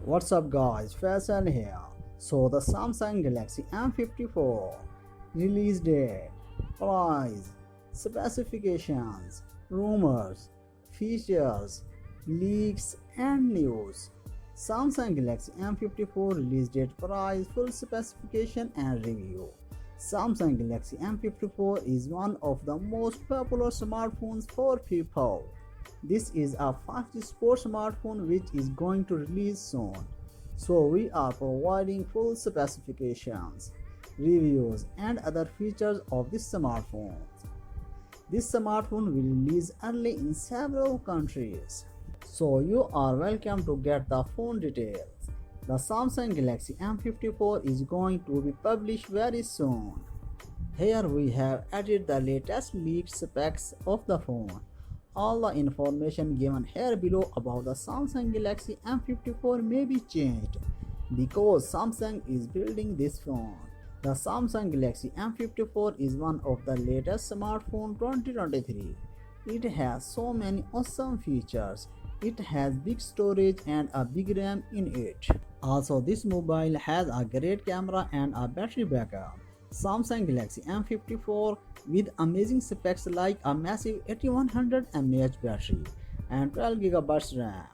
What's up guys, Faisal here. So the Samsung Galaxy M54 release date, price, specifications, rumors, features, leaks and news. Samsung Galaxy M54 release date, price, full specification and review. Samsung Galaxy M54 is one of the most popular smartphones for people. This is a 5G sports smartphone which is going to release soon. So we are providing full specifications, reviews and other features of this smartphone. This smartphone will release early in several countries. So you are welcome to get the phone details. The Samsung Galaxy M54 is going to be published very soon. Here we have added the latest leaked specs of the phone. All the information given here below about the Samsung Galaxy M54 may be changed because Samsung is building this phone. The Samsung Galaxy M54 is one of the latest smartphone 2023. It has so many awesome features. It has big storage and a big RAM in it. Also, this mobile has a great camera and a battery backup. Samsung Galaxy M54 with amazing specs like a massive 8100 mAh battery and 12GB RAM.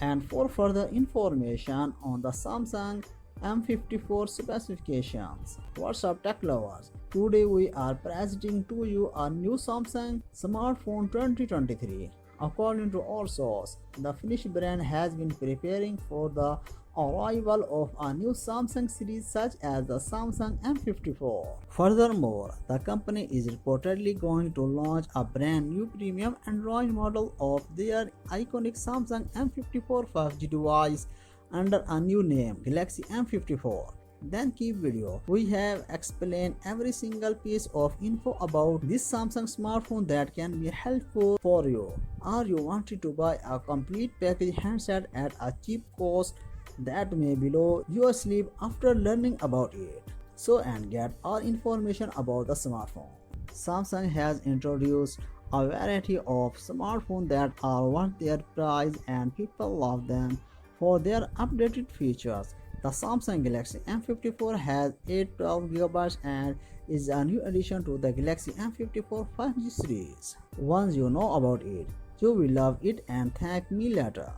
And for further information on the Samsung M54 specifications, what's up tech lovers? Today we are presenting to you a new Samsung smartphone 2023. According to our source, the Finnish brand has been preparing for the arrival of a new Samsung series such as the Samsung M54. Furthermore, the company is reportedly going to launch a brand new premium Android model of their iconic Samsung M54 5G device under a new name, Galaxy M54. Then keep video. We have explained every single piece of info about this Samsung smartphone that can be helpful for you. Or you wanted to buy a complete package handset at a cheap cost that may blow your sleep after learning about it. So and get all information about the smartphone. Samsung has introduced a variety of smartphones that are worth their price and people love them for their updated features. The Samsung Galaxy M54 has 812GB and is a new addition to the Galaxy M54 5G series. Once you know about it, you will love it and thank me later.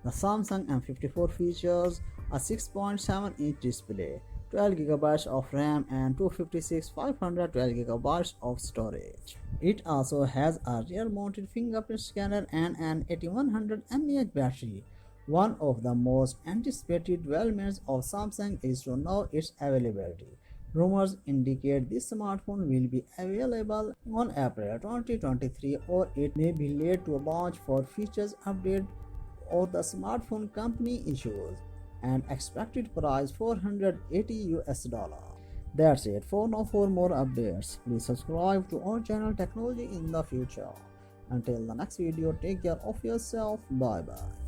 The Samsung M54 features a 6.7-inch display, 12GB of RAM and 256 512GB of storage. It also has a rear-mounted fingerprint scanner and an 8100 mAh battery. One of the most anticipated developments of Samsung is to know its availability. Rumors indicate this smartphone will be available on April 2023 or it may be late to launch for features update or the smartphone company issues. And expected price $480. That's it for now. For more updates, please subscribe to our channel Technology in the Future. Until the next video, take care of yourself. Bye bye.